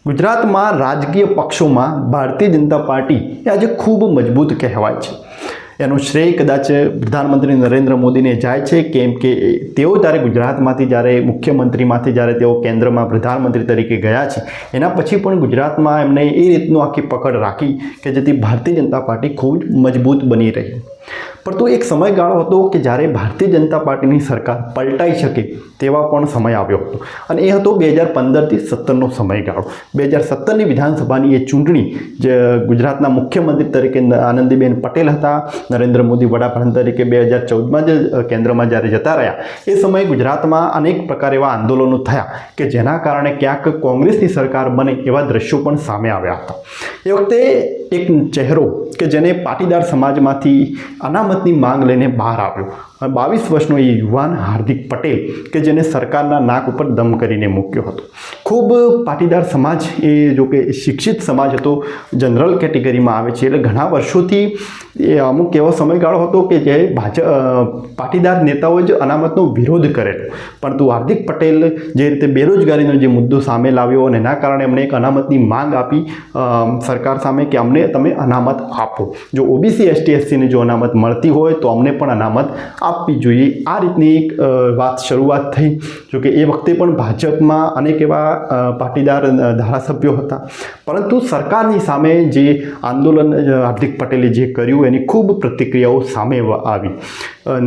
ગુજરાતમાં રાજકીય પક્ષોમાં ભારતીય જનતા પાર્ટી એ આજે ખૂબ મજબૂત કહેવાય છે. એનું શ્રેય કદાચ પ્રધાનમંત્રી નરેન્દ્ર મોદીને જાય છે, કેમ કે તેઓ જ્યારે ગુજરાતમાંથી જ્યારે મુખ્યમંત્રીમાંથી જ્યારે તેઓ કેન્દ્રમાં પ્રધાનમંત્રી તરીકે ગયા છે, એના પછી પણ ગુજરાતમાં એમણે એ રીતનું આખી પકડ રાખી કે જેથી ભારતીય જનતા પાર્ટી ખૂબ મજબૂત બની રહી. પરંતુ એક સમયગાળો હતો કે જ્યારે ભારતીય જનતા પાર્ટીની સરકાર પલટાઈ શકે તેવા પણ સમય આવ્યો હતો, અને એ હતો 2015થી 17નો સમયગાળો. 2017ની વિધાનસભાની એ ચૂંટણી જે ગુજરાતના મુખ્યમંત્રી તરીકે આનંદીબેન પટેલ હતા, નરેન્દ્ર મોદી વડાપ્રધાન તરીકે 2014માં જે કેન્દ્રમાં જ્યારે જતા રહ્યા, એ સમયે ગુજરાતમાં અનેક પ્રકાર એવા આંદોલનો થયા કે જેના કારણે ક્યાંક કોંગ્રેસની સરકાર બને એવા દ્રશ્યો પણ સામે આવ્યા હતા. એ વખતે એક ચહેરો કે જેને પાટીદાર સમાજમાંથી અનામતની માંગ લઈને બહાર આવ્યો, 22 વર્ષનો એ યુવાન હાર્દિક પટેલ કે જેને સરકારના નાક ઉપર દમ કરીને મૂક્યો હતો. ખૂબ પાટીદાર સમાજ એ જો કે શિક્ષિત સમાજ હતો, જનરલ કેટેગરીમાં આવે છે, એટલે ઘણા વર્ષોથી એ અમુક એવો સમયગાળો હતો કે જે પાટીદાર નેતાઓએ જ અનામતનો વિરોધ કરેલો. પરંતુ હાર્દિક પટેલ જે રીતે બેરોજગારીનો જે મુદ્દો સામે લાવ્યો અને એના કારણે એમણે એક અનામતની માંગ આપી સરકાર સામે કે અમને તમે અનામત આપો, જો ઓબીસી એસટી એસસીને જો અનામત મળતી હોય તો અમને પણ અનામત આપવી જોઈએ. આ રીતની એક વાત શરૂઆત થઈ. જોકે એ વખતે પણ ભાજપમાં અનેક એવા પાટીદાર ધારાસભ્યો હતા, પરંતુ સરકારની સામે જે આંદોલન હાર્દિક પટેલે જે કર્યું એની ખૂબ પ્રતિક્રિયાઓ સામે આવી.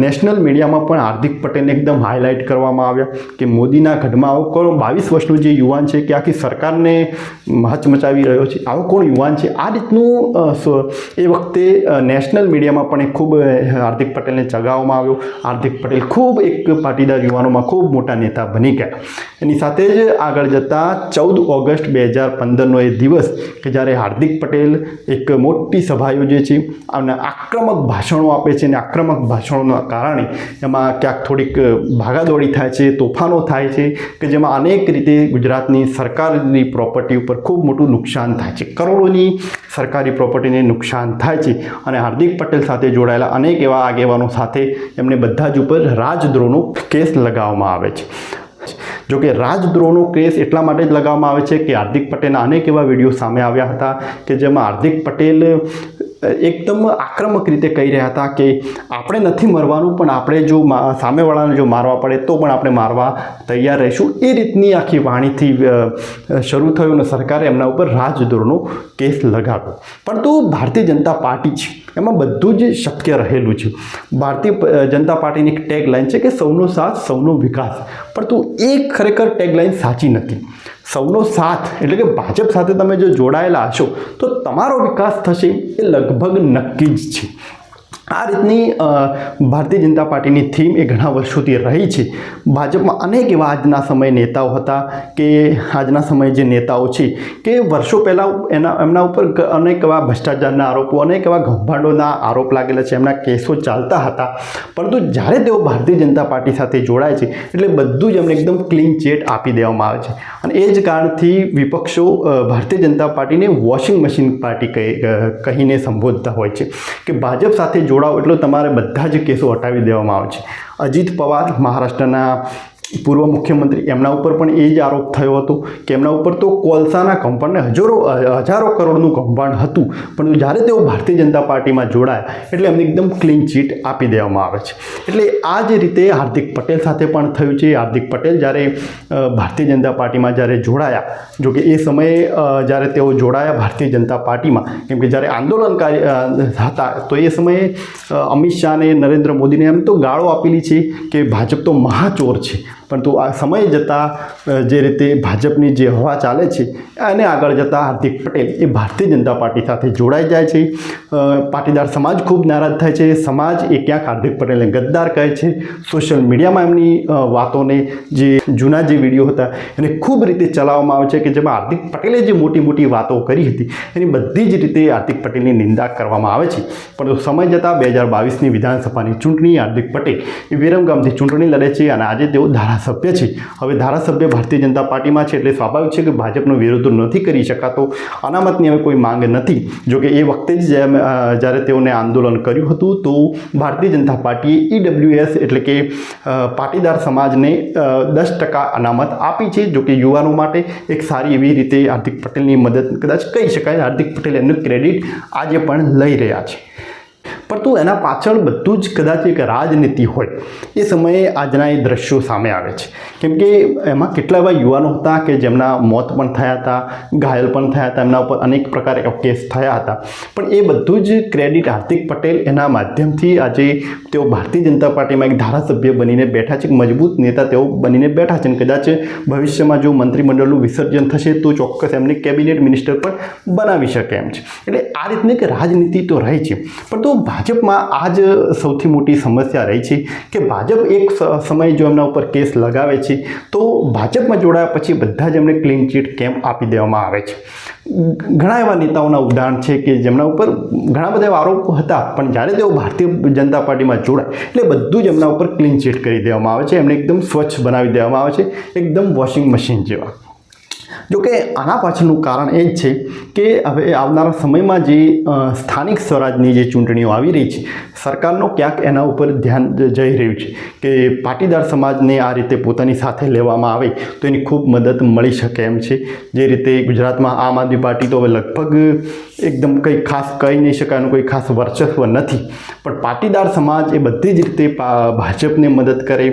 નેશનલ મીડિયામાં પણ હાર્દિક પટેલને એકદમ હાઇલાઇટ કરવામાં આવ્યા કે મોદીના ગઢમાં આવો કોણ 22 વર્ષનો જે યુવાન છે કે આખી સરકારને હચમચાવી રહ્યો છે, આવો કોણ યુવાન છે? આ રીતનું એ વખતે નેશનલ મીડિયામાં પણ એ ખૂબ હાર્દિક પટેલને ચગાવવામાં આવ્યો. હાર્દિક પટેલ ખૂબ એક પાટીદાર યુવાનોમાં ખૂબ મોટા નેતા બની ગયા. એની સાથે જ આગળ જતાં 14 ઓગસ્ટ 2015નો એ દિવસ કે જ્યારે હાર્દિક પટેલ એક મોટી સભા યોજે છે અને આક્રમક ભાષણો આપે છે, અને આક્રમક ભાષણોના કારણે એમાં ક્યાંક થોડીક ભાગાદોડી થાય છે, તોફાનો થાય છે કે જેમાં અનેક રીતે ગુજરાતની સરકારની પ્રોપર્ટી ઉપર ખૂબ મોટું નુકસાન થાય છે, કરોડોની સરકારી પ્રોપર્ટીને નુકસાન થાય છે. અને હાર્દિક પટેલ સાથે જોડાયેલા અનેક એવા આગેવાનો સાથે એમને બધા જ ઉપર રાજદ્રોહનો કેસ લગાવવામાં આવે છે. જોકે રાજદ્રોહનો કેસ એટલા માટે જ લગાવવામાં આવે છે કે હાર્દિક પટેલના અનેક એવા વિડીયો સામે આવ્યા હતા કે જેમાં હાર્દિક પટેલ એકદમ આક્રમક રીતે કહી રહ્યા હતા કે આપણે નથી મરવાનું, પણ આપણે જો સામેવાળાને જો મારવા પડે તો પણ આપણે મારવા તૈયાર રહીશું. એ રીતની આખી વાણીથી શરૂ થયું અને સરકારે એમના ઉપર રાજદ્રોહનો કેસ લગાવ્યો. પરંતુ ભારતીય જનતા પાર્ટી છે એમાં બધું જ શક્ય રહેલું છે. ભારતીય જનતા પાર્ટીની એક ટેગલાઇન છે કે સૌનો સાથ સૌનો વિકાસ, પરંતુ એ ખરેખર ટેગલાઇન સાચી નથી. સૌનો સાથ એટલે કે ભાજપ સાથે તમે જો જોડાયેલા હશો તો તમારો વિકાસ થશે એ લગભગ નક્કી જ છે. આ રીતની ભારતીય જનતા પાર્ટીની થીમ એ ઘણા વર્ષોથી રહી છે. ભાજપમાં અનેક એવા આજના સમયે નેતાઓ હતા કે આજના સમયે જે નેતાઓ છે કે વર્ષો પહેલાં એમના ઉપર અનેક એવા ભ્રષ્ટાચારના આરોપો, અનેક એવા કૌભાંડોના આરોપ લાગેલા છે, એમના કેસો ચાલતા હતા. પરંતુ જ્યારે તેઓ ભારતીય જનતા પાર્ટી સાથે જોડાય છે એટલે બધું જ એમને એકદમ ક્લીન ચેટ આપી દેવામાં આવે છે. અને એ જ કારણથી વિપક્ષો ભારતીય જનતા પાર્ટીને વોશિંગ મશીન પાર્ટી કહીને સંબોધતા હોય છે કે ભાજપ સાથે જોડાઓ એટલે તમારે બધા જ કેસો હટાવી દેવામાં આવે છે. અજીત પવાર મહારાષ્ટ્રના પૂર્વ મુખ્યમંત્રી, એમના ઉપર પણ એ જ આરોપ થયો હતો કે એમના ઉપર તો કોલસાના કૌભાંડને હજારો કરોડનું કૌભાંડ હતું, પરંતુ જ્યારે તેઓ ભારતીય જનતા પાર્ટીમાં જોડાયા એટલે એમને એકદમ ક્લીન ચીટ આપી દેવામાં આવે છે. એટલે આ જ રીતે હાર્દિક પટેલ સાથે પણ થયું છે. હાર્દિક પટેલ જ્યારે ભારતીય જનતા પાર્ટીમાં જ્યારે જોડાયા, જોકે એ સમયે જ્યારે તેઓ જોડાયા ભારતીય જનતા પાર્ટીમાં, કેમ કે જ્યારે આંદોલનકારી હતા તો એ સમયે અમિત શાહને, નરેન્દ્ર મોદીને એમ તો ગાળો આપેલી છે કે ભાજપ તો મહાચોર છે. પરંતુ આ સમય જતાં જે રીતે ભાજપની જે હવા ચાલે છે એને આગળ જતાં હાર્દિક પટેલ એ ભારતીય જનતા પાર્ટી સાથે જોડાઈ જાય છે. પાટીદાર સમાજ ખૂબ નારાજ થાય છે. સમાજ એ ક્યાંક હાર્દિક પટેલને ગદ્દાર કહે છે. સોશિયલ મીડિયામાં એમની વાતોને, જે જૂના જે વિડીયો હતા એને ખૂબ રીતે ચલાવવામાં આવે છે કે જેમાં હાર્દિક પટેલે જે મોટી મોટી વાતો કરી હતી એની બધી જ રીતે હાર્દિક પટેલની નિંદા કરવામાં આવે છે. પરંતુ સમય જતાં 2022ની વિધાનસભાની ચૂંટણી હાર્દિક પટેલ એ વિરમગામથી ચૂંટણી લડે છે અને આજે તેઓ ધારાસભ્ય ધારાસભ્ય છે. હવે ધારાસભ્ય ભારતીય જનતા પાર્ટીમાં છે એટલે સ્વાભાવિક છે કે ભાજપનો વિરોધ નથી કરી શકાતો. અનામતની હવે કોઈ માંગ નથી. જોકે એ વખતે જ જ્યારે તેઓને આંદોલન કર્યું હતું તો ભારતીય જનતા પાર્ટીએ EWS એટલે કે પાટીદાર સમાજને 10% અનામત આપી છે. જોકે યુવાનો માટે એક સારી એવી રીતે હાર્દિક પટેલની મદદ કદાચ કહી શકાય. હાર્દિક પટેલ એનું ક્રેડિટ આજે પણ લઈ રહ્યા છે. પરંતુ એના પાછળ બધું જ કદાચ એક રાજનીતિ હોય એ સમયે આજના એ દ્રશ્યો સામે આવે છે. કેમ કે એમાં કેટલા એવા યુવાનો હતા કે જેમના મોત પણ થયા હતા, ઘાયલ પણ થયા હતા, એમના ઉપર અનેક પ્રકારે કેસ થયા હતા. પણ એ બધું જ ક્રેડિટ હાર્દિક પટેલ એના માધ્યમથી આજે તેઓ ભારતીય જનતા પાર્ટીમાં એક ધારાસભ્ય બનીને બેઠા છે, એક મજબૂત નેતા તેઓ બનીને બેઠા છે. અને કદાચ ભવિષ્યમાં જો મંત્રીમંડળનું વિસર્જન થશે તો ચોક્કસ એમને કેબિનેટ મિનિસ્ટર પણ બનાવી શકે એમ છે. એટલે આ રીતની એક રાજનીતિ તો રહી છે. પરંતુ ભાજપમાં આ જ સૌથી મોટી સમસ્યા રહી છે કે ભાજપ એક સમયે જો એમના ઉપર કેસ લગાવે છે તો ભાજપમાં જોડાયા પછી બધા જ એમને ક્લીન ચીટ કેમ આપી દેવામાં આવે છે. ઘણા એવા નેતાઓના ઉદાહરણ છે કે જેમના ઉપર ઘણા બધા આરોપો હતા, પણ જ્યારે તેઓ ભારતીય જનતા પાર્ટીમાં જોડાય એટલે બધું જ એમના ઉપર ક્લીન ચીટ કરી દેવામાં આવે છે. એમને એકદમ સ્વચ્છ બનાવી દેવામાં આવે છે, એકદમ વોશિંગ મશીન જેવા. જોકે આના પાછળનું કારણ એ જ છે કે હવે આવનારા સમયમાં જે સ્થાનિક સ્વરાજની જે ચૂંટણીઓ આવી રહી છે, સરકારનો ક્યાંક એના ઉપર ધ્યાન જઈ રહ્યું છે કે પાટીદાર સમાજને આ રીતે પોતાની સાથે લેવામાં આવે તો એની ખૂબ મદદ મળી શકે એમ છે. જે રીતે ગુજરાતમાં આમ આદમી પાર્ટી તો હવે લગભગ એકદમ કંઈ ખાસ કહી નહીં શકાય, એનું કોઈ ખાસ વર્ચસ્વ નથી. પણ પાટીદાર સમાજ એ બધી જ રીતે ભાજપને મદદ કરે,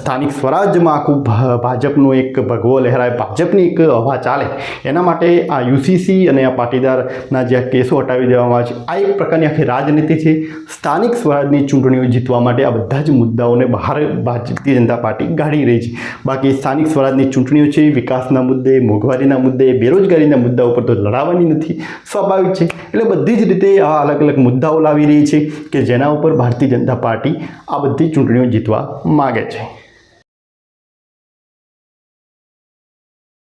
સ્થાનિક સ્વરાજ્યમાં આખું ભાજપનું એક ભગવો લહેરાય, ભાજપની એક હવા ચાલે, એના માટે આ UCC અને આ પાટીદારના જે કેસો હટાવી દેવામાં આવે છે, આ એક પ્રકારની આખી રાજનીતિ છે. સ્થાનિક સ્વરાજની ચૂંટણીઓ જીતવા માટે આ બધા જ મુદ્દાઓને બહાર ભારતીય જનતા પાર્ટી ગાળી રહી છે. બાકી સ્થાનિક સ્વરાજની ચૂંટણીઓ છે, વિકાસના મુદ્દે, મોંઘવારીના મુદ્દે, બેરોજગારીના મુદ્દા ઉપર તો લડાવવાની નથી, સ્વાભાવિક છે. એટલે બધી જ રીતે આ અલગ અલગ મુદ્દાઓ લાવી રહી છે કે જેના ઉપર ભારતીય જનતા પાર્ટી આ બધી ચૂંટણીઓ જીતવા માગે છે.